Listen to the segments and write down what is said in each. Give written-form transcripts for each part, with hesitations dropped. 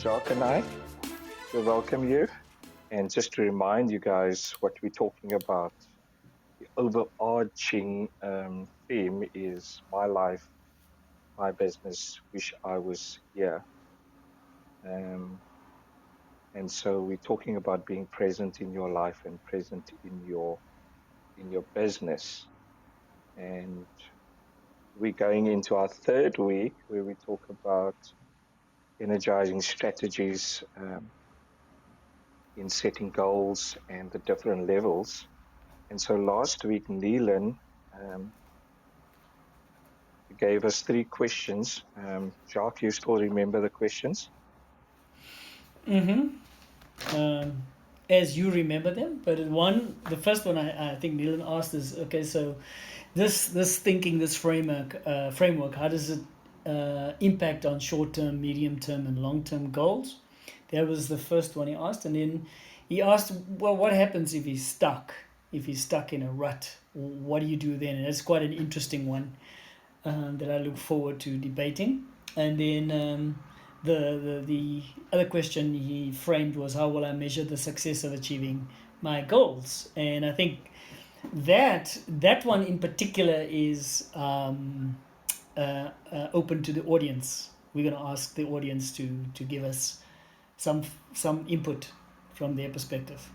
Jacques and I to welcome you. And just to remind you guys what we're talking about, the overarching theme is my life, my business, wish I was here. Um, and so we're talking about being present in your life and present in your business. And we're going into our third week where we talk about energizing strategies in setting goals and the different levels. And so last week, Neelan um, gave us three questions. Jacques, you still remember the questions? um, as you remember them. But the first one I think Neelan asked is okay. So this thinking, this framework, how does it impact on short term, medium term, and long term goals? That was the first one he asked, and then he asked, well, what happens if he's stuck? If he's stuck in a rut, what do you do then? And it's quite an interesting one that I look forward to debating. And then the other question he framed was, how will I measure the success of achieving my goals? And I think that one in particular is open to the audience. We're going to ask the audience to give us some some input from their perspective.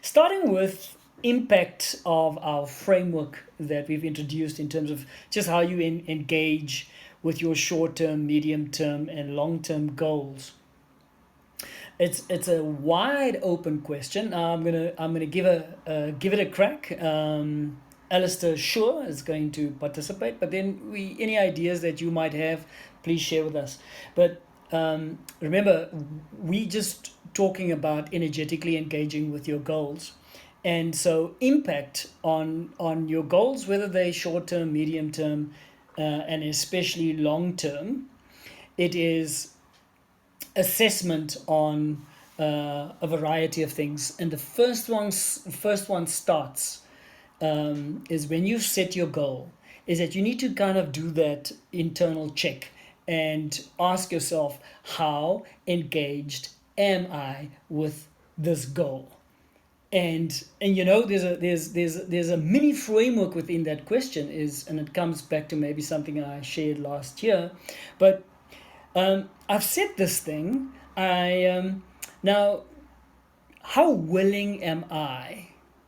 Starting with impact of our framework that we've introduced in terms of just how you engage with your short-term, medium-term, and long-term goals. It's a wide open question. I'm gonna give it a crack. Alistaire sure is going to participate, but then any ideas that you might have, please share with us. But remember, we just talking about energetically engaging with your goals, and so impact on your goals, whether they short term, medium term, and especially long term. It is assessment on a variety of things, and the first one starts is when you set your goal. Is that you need to kind of do that internal check and ask yourself, how engaged am I with this goal? And there's a mini framework within that question, and it comes back to maybe something I shared last year, but I've said this thing. Now, how willing am I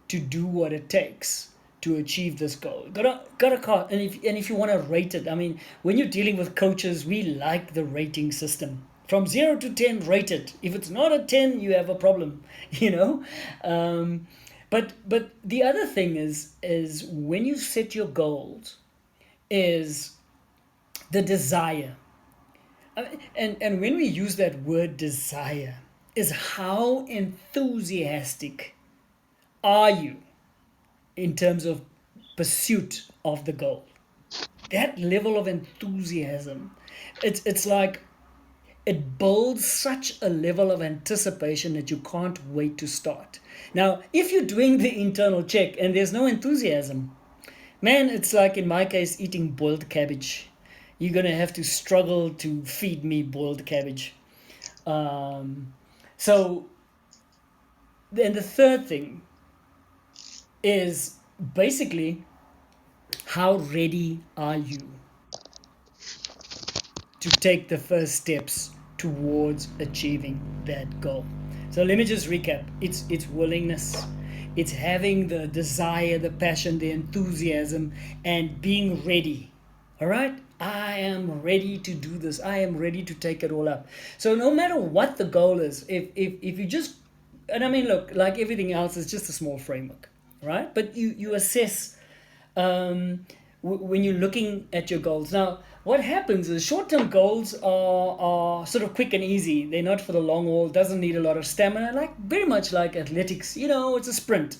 to do what it takes to achieve this goal? Got a car, and if you want to rate it, I mean, when you're dealing with coaches, we like the rating system. From 0 to 10, rate it. If it's not a 10, you have a problem. You know, but the other thing is when you set your goals, is the desire. And when we use that word desire, is how enthusiastic are you in terms of pursuit of the goal? That level of enthusiasm, it's like it builds such a level of anticipation that you can't wait to start. Now, if you're doing the internal check and there's no enthusiasm, man, it's like in my case eating boiled cabbage. You're gonna have to struggle to feed me boiled cabbage. Um, so, then the third thing is basically, how ready are you to take the first steps towards achieving that goal? So let me just recap. It's willingness. It's having the desire, the passion, the enthusiasm, and being ready. All right? I am ready to do this. I am ready to take it all up. So no matter what the goal is, if you just, and I mean, look, like everything else, it's just a small framework, right? But you assess when you're looking at your goals. Now, what happens is short-term goals are sort of quick and easy. They're not for the long haul. Doesn't need a lot of stamina. Like very much like athletics. It's a sprint.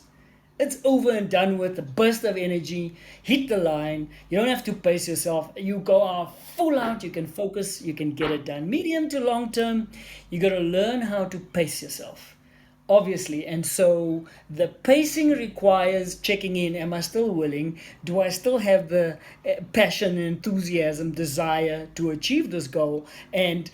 It's over and done with. A burst of energy. Hit the line. You don't have to pace yourself. You go out full out. You can focus. You can get it done. Medium to long term, you got to learn how to pace yourself, obviously. And so the pacing requires checking in. Am I still willing? Do I still have the passion, enthusiasm, desire to achieve this goal? And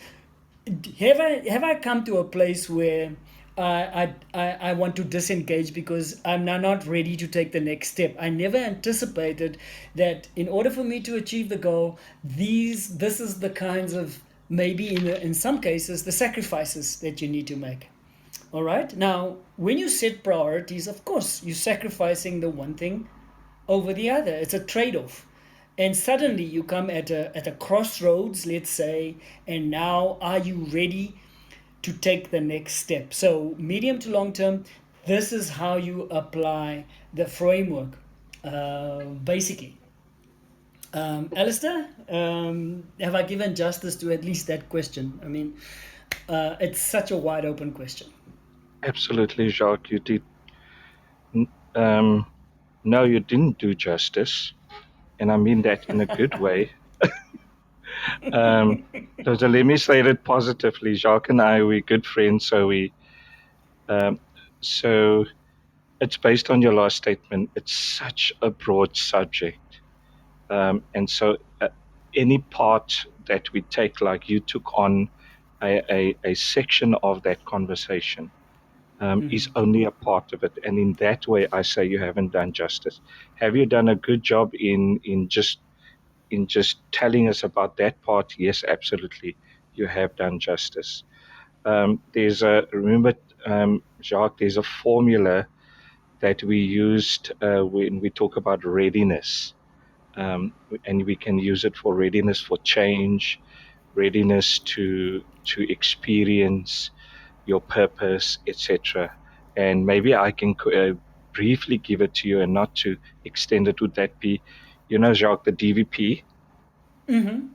have I come to a place where I want to disengage because I'm now not ready to take the next step. I never anticipated that in order for me to achieve the goal, this is the kinds of, maybe in some cases, the sacrifices that you need to make. All right. Now, when you set priorities, of course, you're sacrificing the one thing over the other. It's a trade-off. And suddenly you come at a crossroads, let's say, and now are you ready to take the next step? So, medium to long term, this is how you apply the framework, basically. Alistair, have I given justice to at least that question? I mean, it's such a wide open question. Absolutely, Jacques. You did. Um, no, you didn't do justice, and I mean that in a good way. Um, so let me say it positively. Jacques and I, we're good friends, um, so it's based on your last statement. It's such a broad subject, and so any part that we take, like you took on a section of that conversation, is only a part of it, and in that way, I say you haven't done justice. Have you done a good job in just telling us about that part? Yes, absolutely, you have done justice. There's a remember, Jacques. There's a formula that we used when we talk about readiness, and we can use it for readiness for change, readiness to experience your purpose, etc. And maybe I can briefly give it to you, and not to extend it. Would that be, Jacques, the DVP?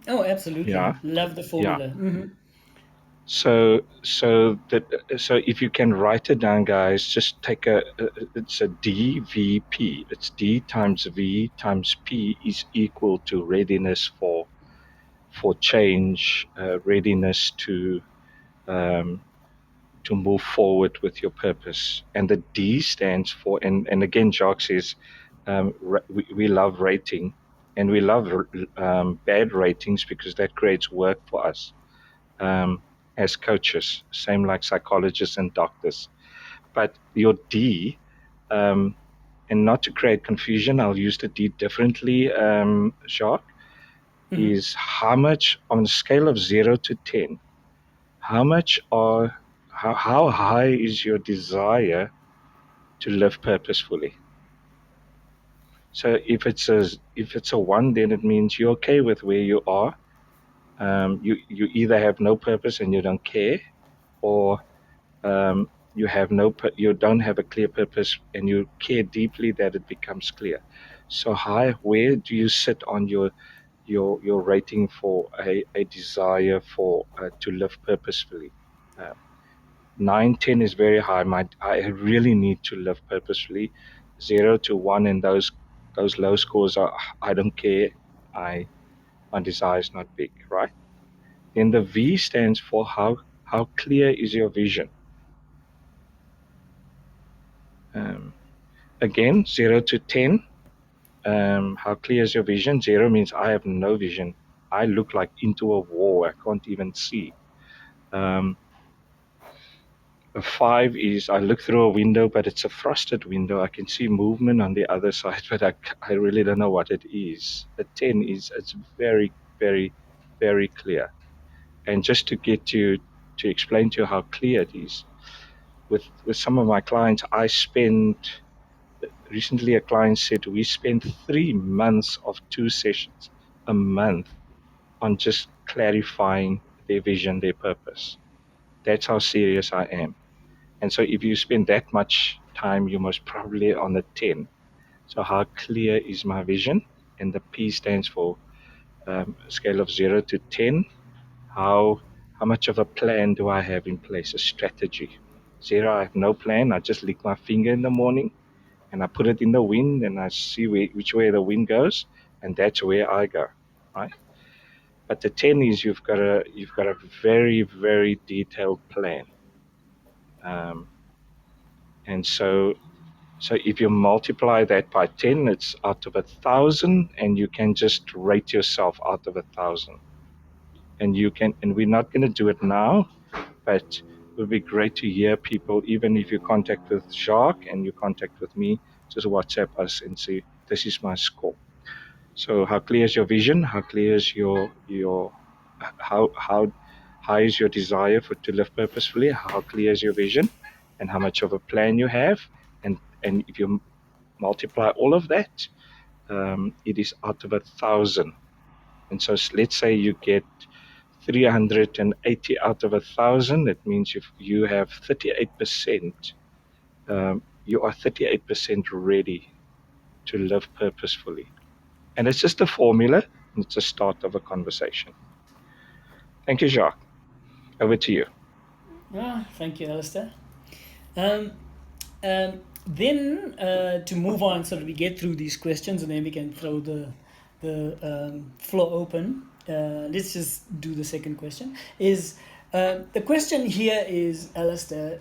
Oh, absolutely. Yeah, Love the yeah. formula. So if you can write it down, guys, just take it's a DVP. It's D times V times P is equal to readiness for change, readiness um, to move forward with your purpose. And the D stands for, and again, Jacques says, we love rating, and we love bad ratings because that creates work for us, as coaches, same like psychologists and doctors. But your D, um, and not to create confusion, I'll use the D differently, Jacques, is how much on a scale of 0 to 10, how much how high is your desire to live purposefully? So if it's a 1, then it means you're okay with where you are. You either have no purpose and you don't care, or you have you don't have a clear purpose and you care deeply that it becomes clear. So where do you sit on your rating for a desire for to live purposefully? Um, 9, 10 is very high. I really need to live purposefully. 0 to 1, and those low scores are, I don't care. I My desire is not big, right? Then the V stands for how clear is your vision. Um, Again, 0 to 10. How clear is your vision? 0 means I have no vision. I look like into a wall. I can't even see. Um, A 5 is I look through a window, but it's a frosted window. I can see movement on the other side, but I really don't know what it is. A 10 is it's very, very, very clear. And just to get you to explain to you how clear it is, with some of my clients, I spent recently a client said we spent 3 months of 2 sessions a month on just clarifying their vision, their purpose. That's how serious I am. And so if you spend that much time, you're most probably on a 10. So how clear is my vision? And the P stands for a scale of 0 to 10. How how much of a plan do I have in place? A strategy. 0, I have no plan. I just lick my finger in the morning and I put it in the wind and I see which way the wind goes, and that's where I go, right? But the 10 is you've got a very, very detailed plan, um, and so if you multiply that by 10, it's out of 1,000, and you can just rate yourself out of 1,000. and we're not going to do it now, but it would be great to hear people, even if you contact with Jacques and you contact with me, just WhatsApp us and say, this is my score. So how clear is your vision? How clear is your how high is your desire to live purposefully? How clear is your vision, and how much of a plan you have? And if you multiply all of that, it is out of 1,000. And so let's say you get 380 out of 1,000. That means if you have 38%, you are 38% ready to live purposefully. And it's just a formula. It's a start of a conversation. Thank you, Jacques. Over to you. Thank you, Alistair. Um, then to move on, so that we get through these questions, and then we can throw the floor open. Let's just do the second question. The question here is, Alistair,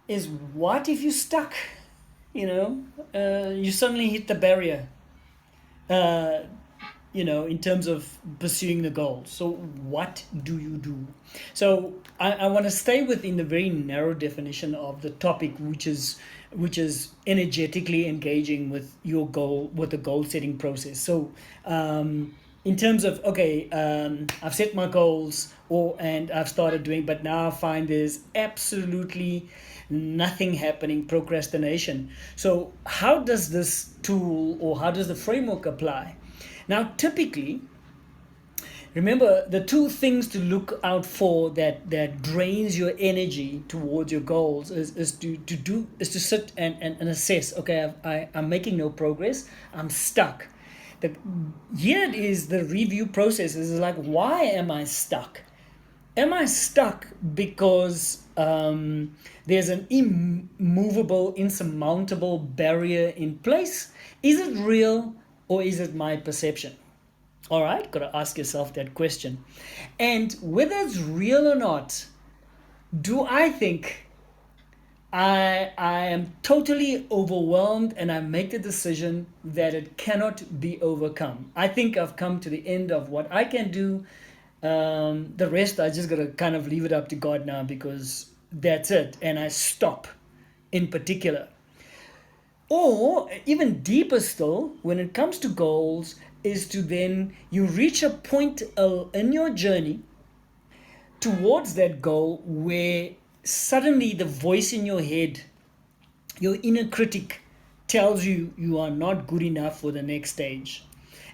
is what if you stuck? You suddenly hit the barrier. Uh, in terms of pursuing the goal. So what do you do? So I want to stay within the very narrow definition of the topic, which is energetically engaging with your goal, with the goal setting process. So in terms of, okay, I've set my goals and I've started doing, but now I find there's absolutely nothing happening, procrastination. So how does this tool, or how does the framework apply? Now, typically, remember the two things to look out for that drains your energy towards your goals is to sit and assess. Okay, I'm making no progress. I'm stuck. Here it is, the review process is like, why am I stuck? Am I stuck because there's an immovable, insurmountable barrier in place? Is it real, or is it my perception? All right, got to ask yourself that question. And whether it's real or not, do I think I am totally overwhelmed and I make the decision that it cannot be overcome? I think I've come to the end of what I can do. The rest, I just got to kind of leave it up to God now, because that's it. And I stop in particular. Or even deeper still, when it comes to goals, is to then you reach a point in your journey towards that goal where suddenly the voice in your head, your inner critic, tells you you are not good enough for the next stage.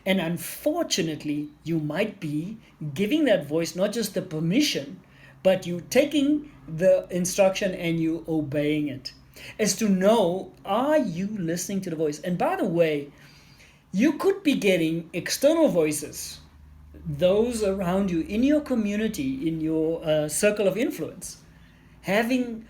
And unfortunately, you might be giving that voice not just the permission, but you taking the instruction and you obeying it. As to know, are you listening to the voice? And by the way, you could be getting external voices, those around you, in your community, in your circle of influence, having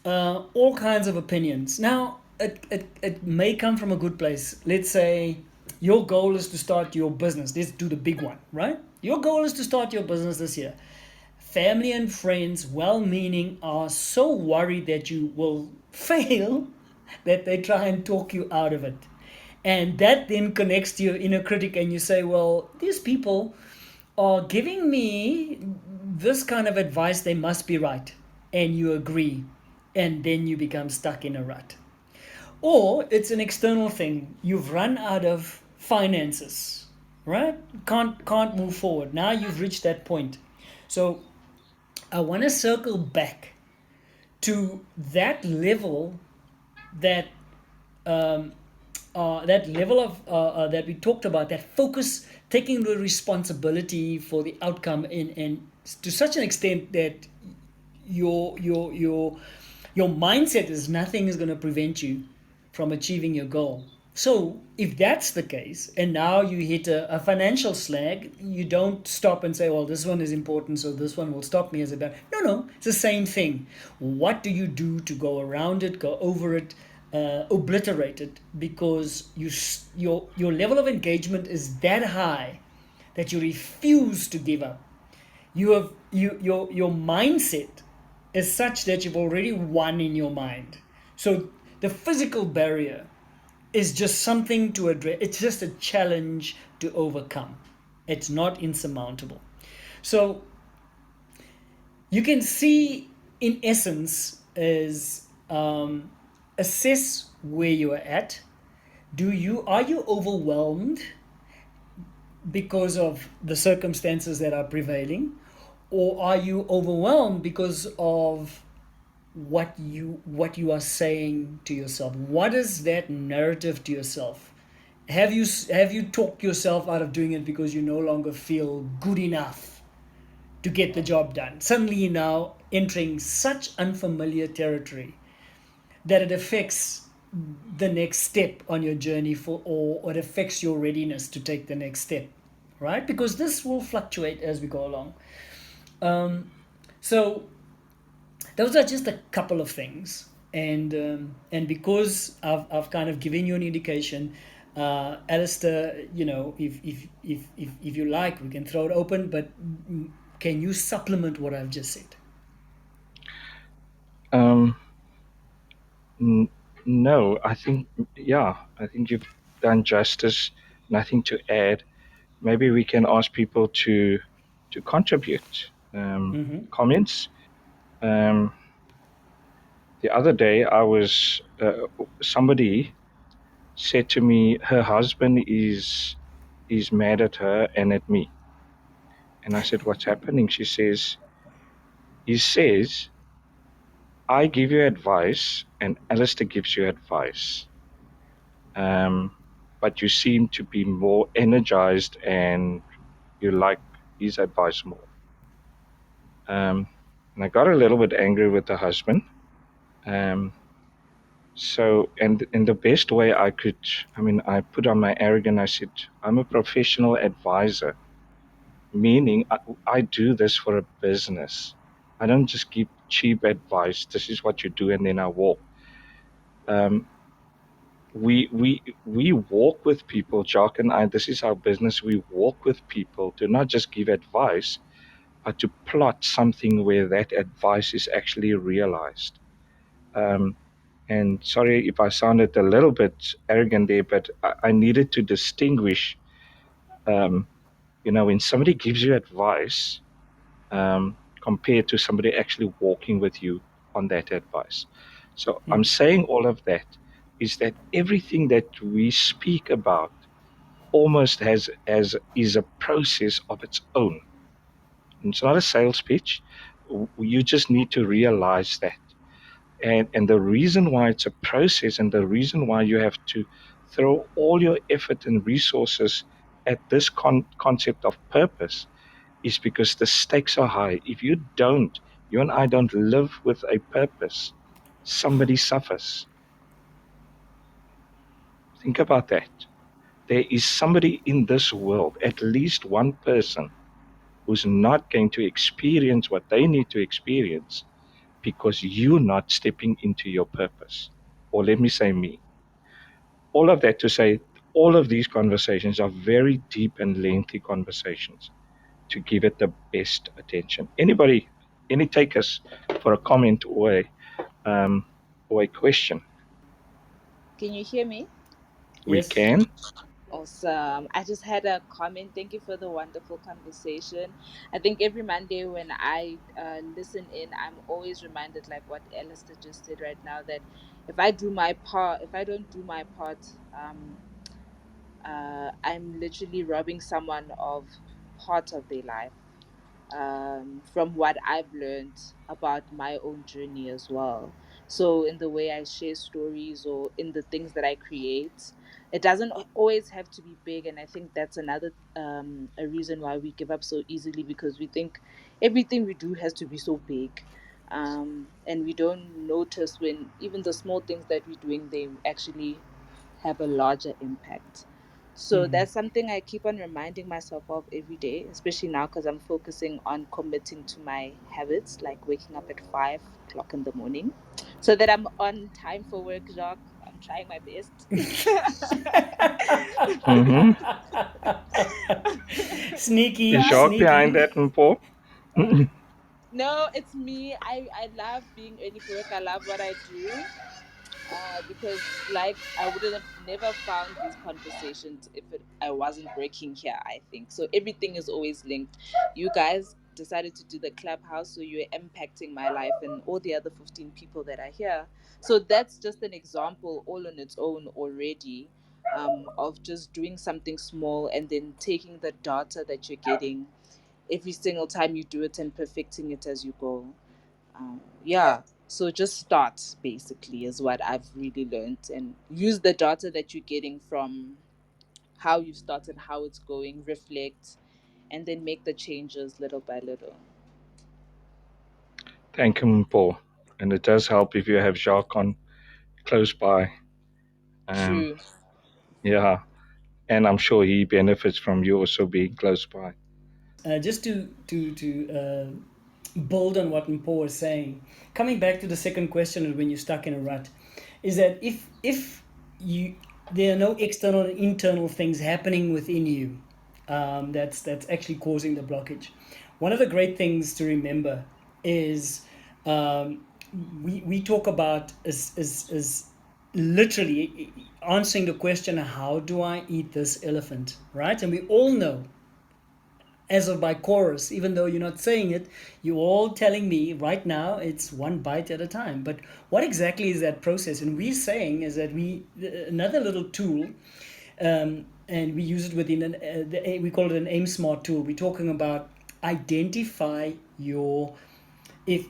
all kinds of opinions. Now, it may come from a good place. Let's say your goal is to start your business. Let's do the big one, right? Your goal is to start your business this year. Family and friends, well-meaning, are so worried that you will fail that they try and talk you out of it. And that then connects to your inner critic, and you say, well, these people are giving me this kind of advice, they must be right. And you agree. And then you become stuck in a rut. Or it's an external thing. You've run out of finances, right? Can't move forward. Now you've reached that point. So I want to circle back to that level, that that level of that we talked about, that focus, taking the responsibility for the outcome, and to such an extent that your mindset is nothing is going to prevent you from achieving your goal. So if that's the case, and now you hit a financial slag, you don't stop and say, well, this one is important, so this one will stop me as a bad. No, it's the same thing. What do you do to go around it, go over it, obliterate it? Because your level of engagement is that high that you refuse to give up. Your mindset is such that you've already won in your mind. So the physical barrier is just something to address. It's just a challenge to overcome. It's not insurmountable. So you can see, in essence, is assess where you are at. Are you overwhelmed because of the circumstances that are prevailing, or are you overwhelmed because of what you are saying to yourself? What is that narrative to yourself? Have you talked yourself out of doing it because you no longer feel good enough to get the job done? Suddenly you're now entering such unfamiliar territory that it affects the next step on your journey, or it affects your readiness to take the next step, right? Because this will fluctuate as we go along. So those are just a couple of things, and because I've kind of given you an indication, Alistair, if you like, we can throw it open, but can you supplement what I've just said? Um, n- no, I think you've done justice. Nothing to add. Maybe we can ask people to contribute Mm-hmm. comments. Um, the other day, I was somebody said to me her husband is mad at her and at me, and I said, "What's happening?" She says, "He says I give you advice, and Alistair gives you advice, um, but you seem to be more energized and you like his advice more." Um, and I got a little bit angry with the husband. Um, and the best way I could, I mean, I put on my arrogance. I said, "I'm a professional advisor, meaning I do this for a business. I don't just give cheap advice. This is what you do, and then I walk." Um, we walk with people, Jacques and I. This is our business. We walk with people to not just give advice, but to plot something where that advice is actually realized. Um, and sorry if I sounded a little bit arrogant there, but I needed to distinguish. Um, when somebody gives you advice, compared to somebody actually walking with you on that advice. So I'm saying all of that is that everything that we speak about almost has as is a process of its own. It's not a sales pitch. You just need to realize that. And the reason why it's a process, and the reason why you have to throw all your effort and resources at this concept of purpose is because the stakes are high. If you and I don't live with a purpose, somebody suffers. Think about that. There is somebody in this world, at least one person, who's not going to experience what they need to experience because you're not stepping into your purpose. Or let me say, me. All of that to say, all of these conversations are very deep and lengthy conversations to give it the best attention. Anybody, any takers for a comment or a question? Can you hear me? We Yes. can. Awesome. I just had a comment. Thank you for the wonderful conversation. I think every Monday when I listen in, I'm always reminded, like what Alistair just said right now, that if I don't do my part, I'm literally robbing someone of part of their life. From what I've learned about my own journey as well. So, in the way I share stories or in the things that I create, it doesn't always have to be big. And I think that's another a reason why we give up so easily, because we think everything we do has to be so big. And we don't notice when even the small things that we're doing, they actually have a larger impact. So Mm-hmm. that's something I keep on reminding myself of every day, especially now because I'm focusing on committing to my habits, like waking up at 5 o'clock in the morning, so that I'm on time for work, Jacques. I'm trying my best. Mm-hmm. Is Sneaky, Jacques behind sneaky. that, Mpo? No, it's me. I love being early for work. I love what I do. because like I would have never found these conversations if I wasn't working here, I think. So everything is always linked. You guys decided to do the clubhouse, so you're impacting my life and all the other 15 people that are here. So that's just an example all on its own already, of just doing something small and then taking the data that you're getting every single time you do it and perfecting it as you go. Yeah, so just start basically is what I've really learned, and use the data that you're getting from how you started, how it's going, reflect, and then make the changes little by little. Thank you, Paul. And it does help if you have Jacques on close by. Um, True. yeah, and I'm sure he benefits from you also being close by. Just to build on what Paul was saying, coming back to the second question, when you're stuck in a rut, is that if you there are no external and internal things happening within you, that's actually causing the blockage. One of the great things to remember is, um, we talk about is literally answering the question, how do I eat this elephant, right? And we all know, as of by chorus, even though you're not saying it, you're all telling me right now it's one bite at a time. But what exactly is that process? And we're saying is that another little tool, and we use it within we call it an aim smart tool. We're talking about identify your, if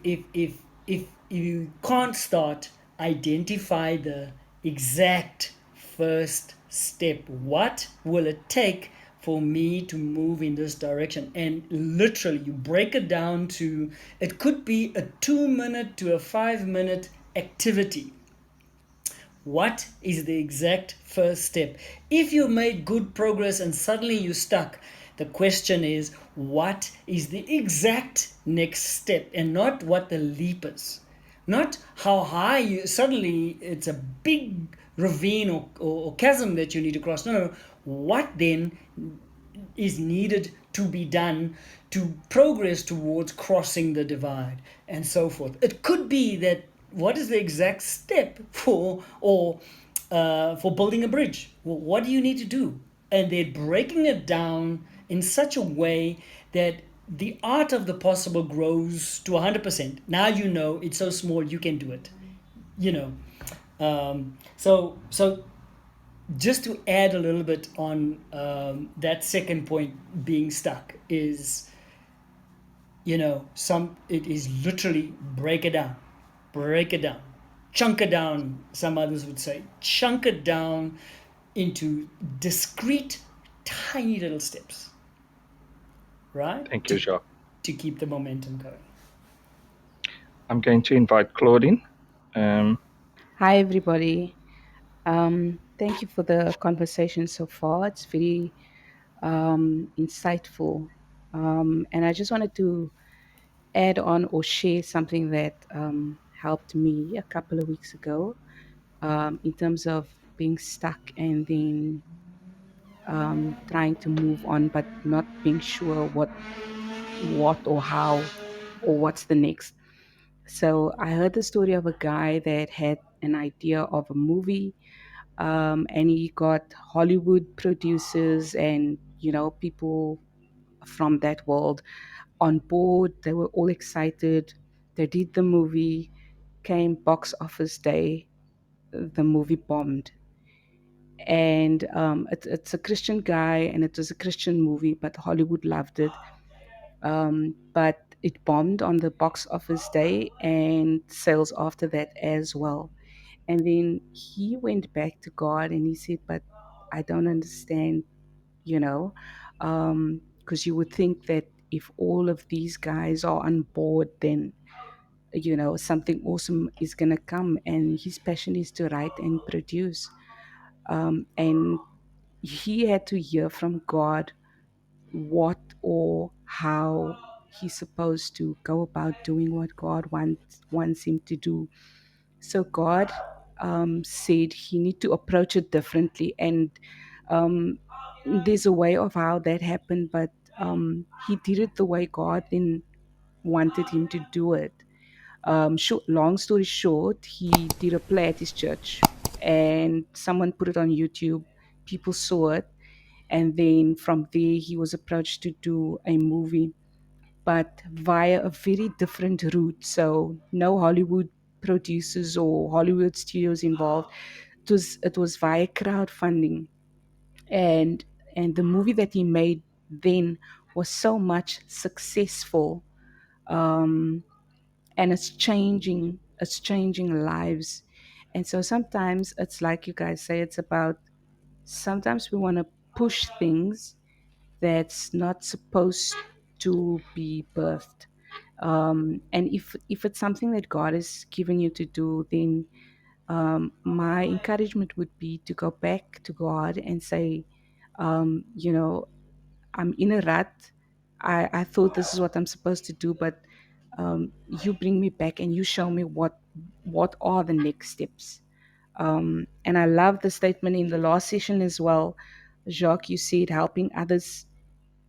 you can't start, identify the exact first step. What will it take for me to move in this direction? And literally you break it down to, it could be a 2 minute to a 5 minute activity. What is the exact first step? If you made good progress and suddenly you're stuck, the question is, what is the exact next step? And not what the leap is. Not how high you suddenly, it's a big ravine or chasm that you need to cross. No, no. What then is needed to be done to progress towards crossing the divide and so forth. It could be that, what is the exact step for building a bridge? Well, what do you need to do? And they're breaking it down in such a way that the art of the possible grows to 100%. Now you know it's so small you can do it. You know, so just to add a little bit on, that second point, being stuck is, it is literally break it down, chunk it down. Some others would say chunk it down into discrete, tiny little steps, right? Thank you, To Jacques. keep the momentum going. I'm going to invite Claudine. Um, Hi, everybody. Thank you for the conversation so far. It's very insightful. And I just wanted to add on or share something that helped me a couple of weeks ago, in terms of being stuck and then trying to move on, but not being sure what or how or what's the next. So I heard the story of a guy that had an idea of a movie, and he got Hollywood producers and people from that world on board. They were all excited. They did the movie. Came box office day, the movie bombed. And it's a Christian guy, and it was a Christian movie, but Hollywood loved it. But it bombed on the box office day and sales after that as well. And then he went back to God and he said, "But I don't understand, you know, because you would think that if all of these guys are on board, then, something awesome is going to come." And his passion is to write and produce. And he had to hear from God what or how he's supposed to go about doing what God wants him to do. So God said he need to approach it differently, and um, there's a way of how that happened, but he did it the way God then wanted him to do it. Long story short, he did a play at his church, and someone put it on YouTube. People saw it, and then from there he was approached to do a movie, but via a very different route. So no Hollywood producers or Hollywood studios involved. It was via crowdfunding, and the movie that he made then was so much successful, um, and it's changing lives. And so sometimes it's like you guys say, it's about, sometimes we want to push things that's not supposed to be birthed. And if it's something that God has given you to do, then my encouragement would be to go back to God and say, you know, I'm in a rut. I thought this is what I'm supposed to do, but you bring me back and you show me what are the next steps. And I love the statement in the last session as well, Jacques. You said helping others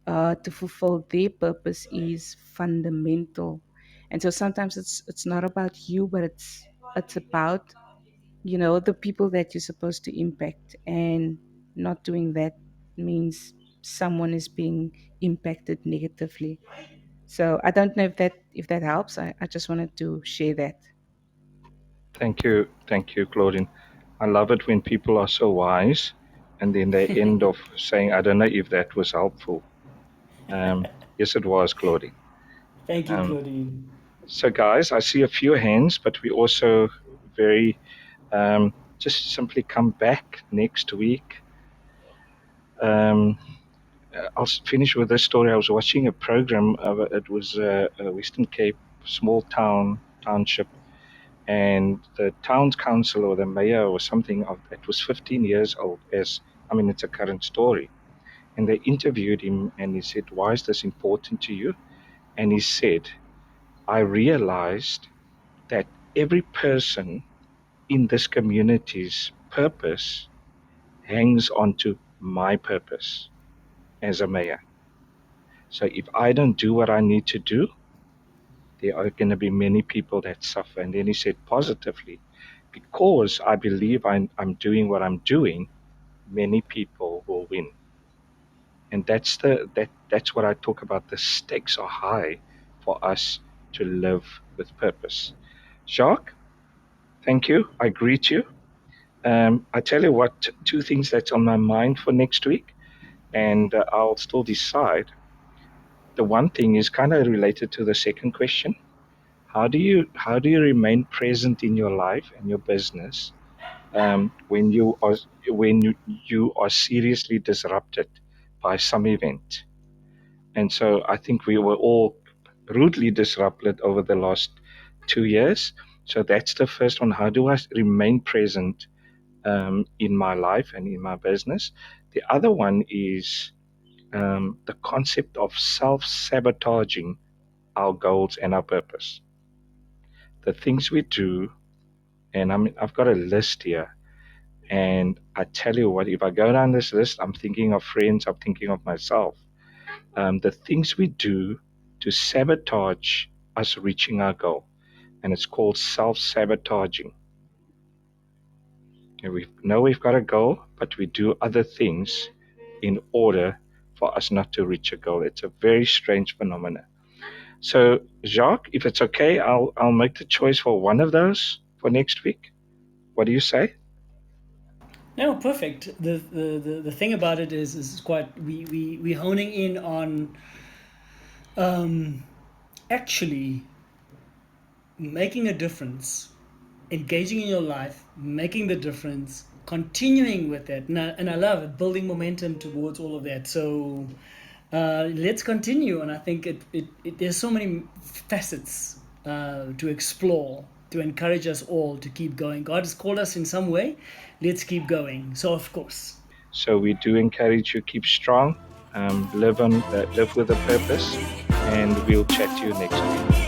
to fulfill their purpose is fundamental. And so sometimes it's not about you, but it's about, the people that you're supposed to impact, and not doing that means someone is being impacted negatively. So I don't know if that helps. I just wanted to share that. Thank you, Claudine. I love it when people are so wise, and then they end off saying, "I don't know if that was helpful." Yes, it was, Claudine. Thank you, Um, Claudine. so, guys, I see a few hands, but we also very just simply come back next week. Um, I'll finish with this story. I was watching a program. It was a Western Cape small township, and the town's council or the mayor or something of that was 15 years old. It's a current story. And they interviewed him, and he said, "Why is this important to you?" And he said, "I realized that every person in this community's purpose hangs onto my purpose as a mayor. So if I don't do what I need to do, there are going to be many people that suffer." And then he said positively, because I believe I'm doing what I'm doing, many people will win. And that's what I talk about. The stakes are high for us to live with purpose. Jacques, thank you. I greet you. I tell you what, two things that's on my mind for next week, and I'll still decide. The one thing is kind of related to the second question. How do you remain present in your life and your business when you are seriously disrupted by some event? And so I think we were all rudely disrupted over the last 2 years. So that's the first one. How do I remain present in my life and in my business? The other one is the concept of self-sabotaging our goals and our purpose. The things we do, and I've got a list here. And I tell you what, if I go down this list, I'm thinking of friends, I'm thinking of myself. The things we do to sabotage us reaching our goal, and it's called self-sabotaging. And we know we've got a goal, but we do other things in order for us not to reach a goal. It's a very strange phenomenon. So, Jacques, if it's okay, I'll make the choice for one of those for next week. What do you say? No, perfect. The thing about it is quite we honing in on um, actually making a difference, engaging in your life, making the difference, continuing with that. And I love it, building momentum towards all of that. So let's continue. And I think there's so many facets to explore to encourage us all to keep going. God has called us in some way. Let's keep going. So, of course. So we do encourage you keep strong, live with a purpose, and we'll chat to you next week.